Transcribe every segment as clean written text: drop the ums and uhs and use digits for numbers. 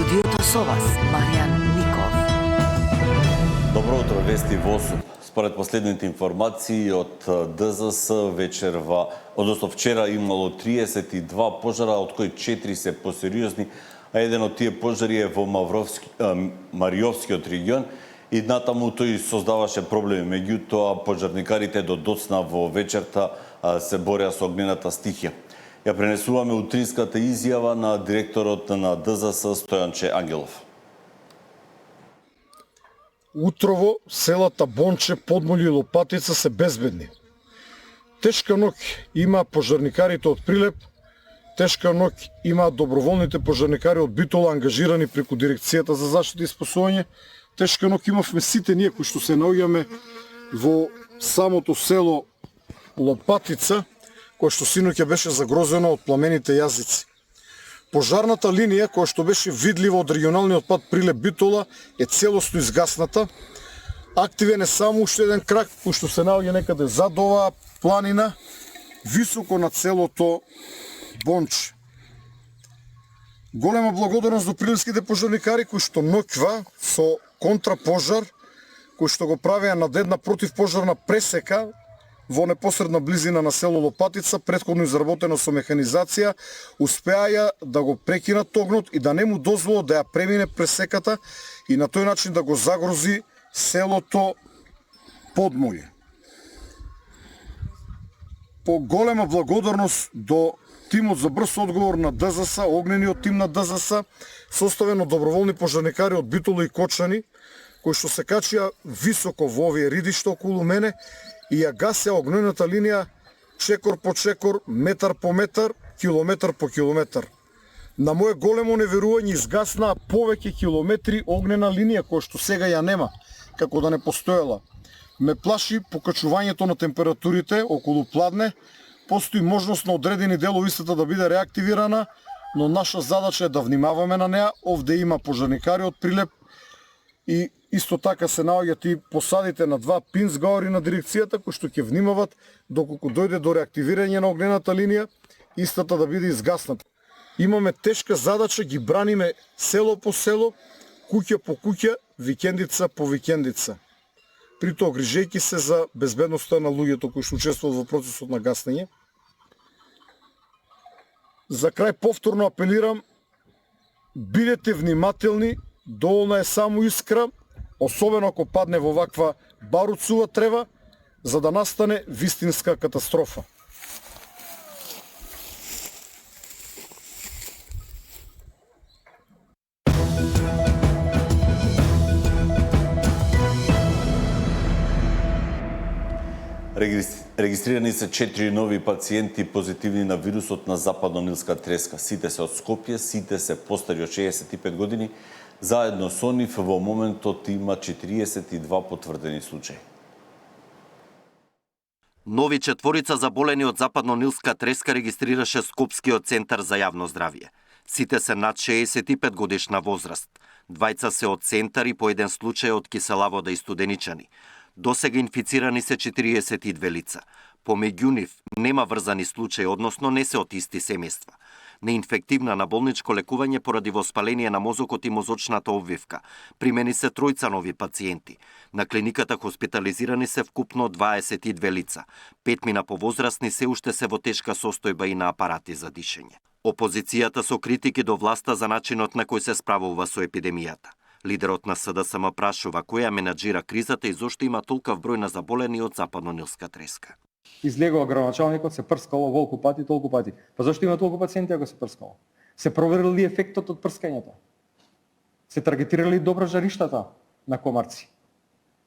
студиото со вас, Маријан Ников. Добро утро, вести во 8. Според последните информации од ДЗС вчера имало 32 пожара, од кои 4 се посериозни, а еден од тие пожари е во Мариовскиот регион и натаму тој создаваше проблеми. Меѓутоа, пожарникарите до доцна во вечерта се бореа со огнената стихија. Ја пренесуваме утринската изјава на директорот на ДЗС Стојанче Ангелов. Утрово селата Бонче, Подмолје и Лопатица се безбедни. Тешка ноќ има пожарникарите од Прилеп, тешка ноќ има доброволните пожарникари од Битола ангажирани преку дирекцијата за заштита и спасување. Тешка ноќ имавме сите ние кои што се наоѓаме во самото село Лопатица, кој што синоќа беше загрозено од пламените јазици. Пожарната линија, која што беше видлива од регионалниот пат Прилеп-Битола, е целосно изгасната. Активен е само уште еден крак, кој што се наоѓа некаде зад оваа планина, високо над селото Бонче. Голема благодарност до прилепските пожарникари кои што ноќва со контрапожар, кои што го правеа над една противпожарна пресека во непосредна близина на село Лопатица, претходно изработено со механизација, успеаја да го прекинат огнот и да не му дозволат да ја премине пресеката и на тој начин да го загрози селото Подмолје. По голема благодарност до тимот за брз одговор на ДЗС, огнениот тим на ДЗС, составен од доброволни пожарникари од Битола и Кочани, кои што се качија високо во овие ридишта околу мене и ја гасеа огнената линија чекор по чекор, метар по метар, километар по километар. На моје големо неверување изгаснаа повеќе километри огнена линија која што сега ја нема, како да не постоела. Ме плаши покачувањето на температурите околу Пладне, постои можност на одредени делови истата да биде реактивирана, но наша задача е да внимаваме на неа. Овде има пожарникари од Прилеп и исто така се наоѓаат и посадите на 2 пинсгаури на дирекцијата кои што ќе внимават доколку дојде до реактивирање на огнената линија, истата да биде изгасната. Имаме тешка задача, ги браниме село по село, куќа по куќа, викендица по викендица. При тоа грижејќи се за безбедноста на луѓето кои што учествуваат во процесот на гаснење. За крај повторно апелирам, бидете внимателни, доволна е само искра, особено ако падне во ваква баруцува трева, за да настане вистинска катастрофа. Регистрирани се 4 нови пациенти позитивни на вирусот на западно-нилска треска. Сите се од Скопје, сите се постари од 65 години. Заедно со нив во моментот има 42 потврдени случаи. Нови четворица заболени од западно-нилска треска регистрираше Скопскиот центар за јавно здравје. Сите се над 65 годишна возраст. Двајца се од центар и по еден случај од Киселавода и Студеничани. Досега инфицирани се 42 лица. Помеѓу нив нема врзани случаи, односно не се од исти семејства. Неинфективна на болничко лекување поради воспаление на мозокот и мозочната обвивка. Примени се 3 нови пациенти. На клиниката хоспитализирани се вкупно 22 лица. 5 повозрастни се уште се во тешка состојба и на апарати за дишење. Опозицијата со критики до власта за начинот на кој се справува со епидемијата. Лидерот на СДСМ прашува која менаџира кризата и зошто има толков број на заболени од западно-нилска треска. Излегува градоначалникот, се прскало волку пати, толку пати. Па зашто има толку пациенти ако се прскало? Се проверили ли ефектот од прскањето? Се таргетирали добро жариштата на комарци?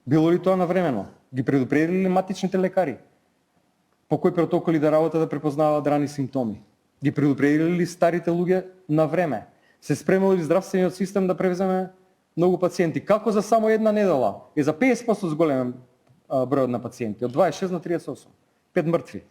Било ли тоа навремено? Ги предупредили ли матичните лекари? По кои протоколи да работа да препознаваат рани симптоми? Ги предупредили ли старите луѓе на време? Се спремал ли здравствениот систем да превземе многу пациенти? Како за само една недела е за 50% зголемен бројот на пациенти, од 26 на 38. 5 мртви.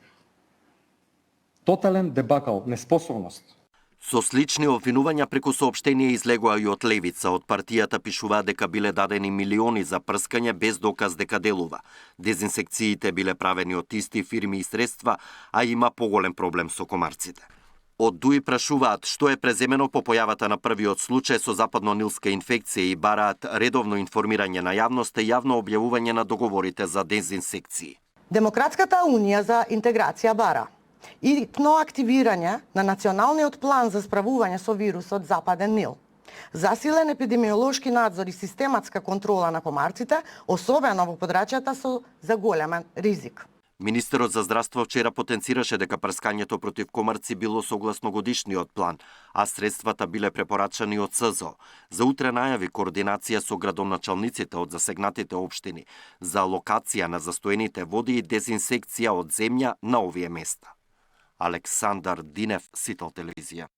Тотален дебакал, неспособност. Со слични обвинувања преку соопштенија излегува и од левица. Од партијата пишуваат дека биле дадени милиони за прскање без доказ дека делува. Дезинсекциите биле правени од исти фирми и средства, а има поголем проблем со комарците. Од ДУИ прашуваат што е преземено по појавата на првиот случај со западно-нилска инфекција и бараат редовно информирање на јавноста и јавно објавување на договорите за дезинсекции. Демократската унија за интеграција бара итно активирање на националниот план за справување со вирусот Западен Нил, засилен епидемиолошки надзор и систематска контрола на комарците, особено во подрачјата со заголемен ризик. Министерот за здравство вчера потенцираше дека прскањето против комарци било согласно годишниот план, а средствата биле препорачани од СЗО. За утре најави координација со градоначалниците од засегнатите општини за локација на застоените води и дезинсекција од земја на овие места. Александар Динев, Сител телевизија.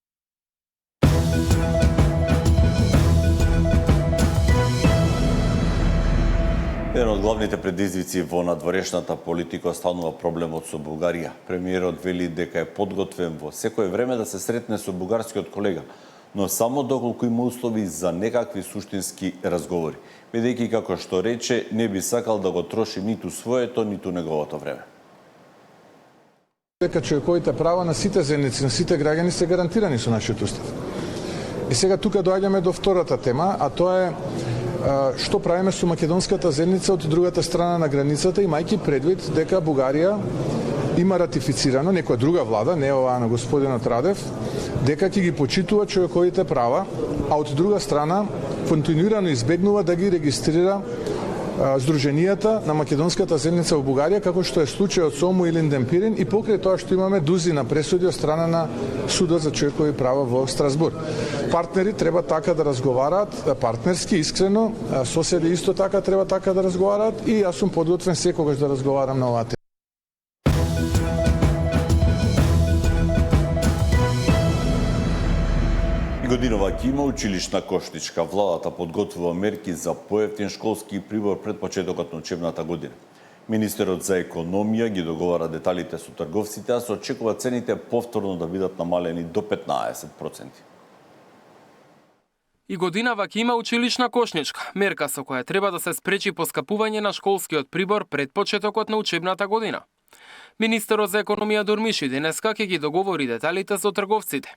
Еден од главните предизвици во надворешната политика останува проблемот со Бугарија. Премиерот вели дека е подготвен во секое време да се сретне со бугарскиот колега, но само доколку има услови за некакви суштински разговори, бидејќи како што рече, не би сакал да го троши ниту своето, ниту неговото време. Дека човековите права на сите заедници, на сите граѓани се гарантирани со нашиот устав. И сега тука доаѓаме до втората тема, а тоа е што правиме со македонската заедница од другата страна на границата, имајќи предвид дека Бугарија има ратифицирано, некоја друга влада, не оваа на господинот Радев, дека ќе ги почитува човековите права, а од друга страна континуирано избегнува да ги регистрира здруженијата на македонската заедница во Бугарија, како што е случајот со Ому Илин Демпирин и покрај тоа што имаме дузина пресуди од страна на Судот за човекови права во Страсбург. Партнери треба така да разговараат, партнерски, искрено, соседи исто така треба така да разговараат и јас сум подготвен секогаш да разговарам на оваа тема. Годинова ќе има училишна кошничка. Владата подготвува мерки за поевтин школски прибор пред почетокот на учебната година. Министерот за економија ги договара деталите со трговците, а се очекува цените повторно да бидат намалени до 15%. И годинава ќе има училишна кошничка, мерка со која треба да се спречи поскапување на школскиот прибор пред почетокот на учебната година. Министерот за економија Дурмиши денеска ќе ги договори деталите со трговците.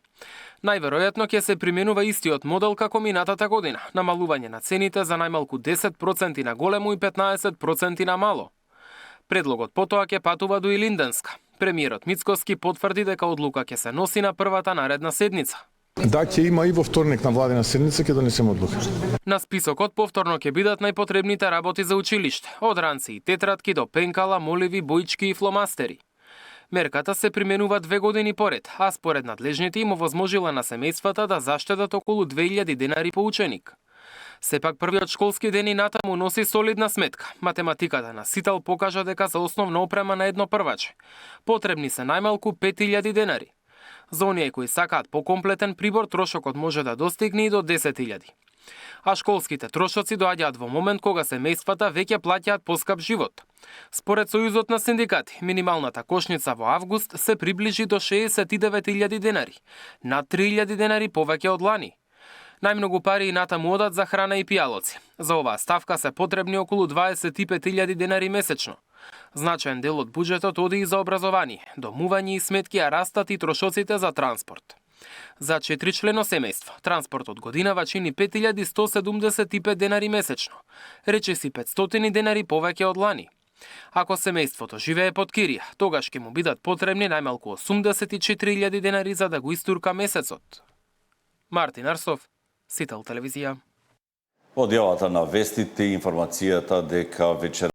Најверојатно ќе се применува истиот модел како минатата година, намалување на цените за најмалку 10% на големо и 15% на мало. Предлогот потоа ќе патува до Илинденска. Премиерот Мицкоски потврди дека одлука ќе се носи на првата наредна седница. Да, ќе има и во вторник на владина седница ќе донесеме одлука. На списокот повторно ќе бидат најпотребните работи за училиште, од ранци и тетратки до пенкала, моливи, боички и фломастери. Мерката се применува 2 години поред, а според надлежните им овозможила на семејствата да заштедат околу 2000 денари по ученик. Сепак првиот школски ден и натаму носи солидна сметка. Математиката на Сител покажа дека за основна опрема на едно прваче потребни се најмалку 5000 денари. За оние кои сакаат покомплетен прибор, трошокот може да достигне и до 10.000. А школските трошоци доаѓаат во момент кога семејствата веќе плаќаат поскап живот. Според Сојузот на синдикати, минималната кошница во август се приближи до 69.000 денари, над 3.000 денари повеќе од лани. Најмногу пари и натаму одат за храна и пијалоци. За оваа ставка се потребни околу 25.000 денари месечно. Значаен дел од буџетот оди и за образование, домување и сметки, а растат и трошоците за транспорт. За 4-члено семејство, транспортот годинава чини 5175 денари месечно, речиси 500 денари повеќе од лани. Ако семејството живее под кирија, тогаш ќе му бидат потребни најмалку 84.000 денари за да го истурка месецот. Мартин Арсов, Сител телевизија. Од јавата на вестите информацијата дека вечер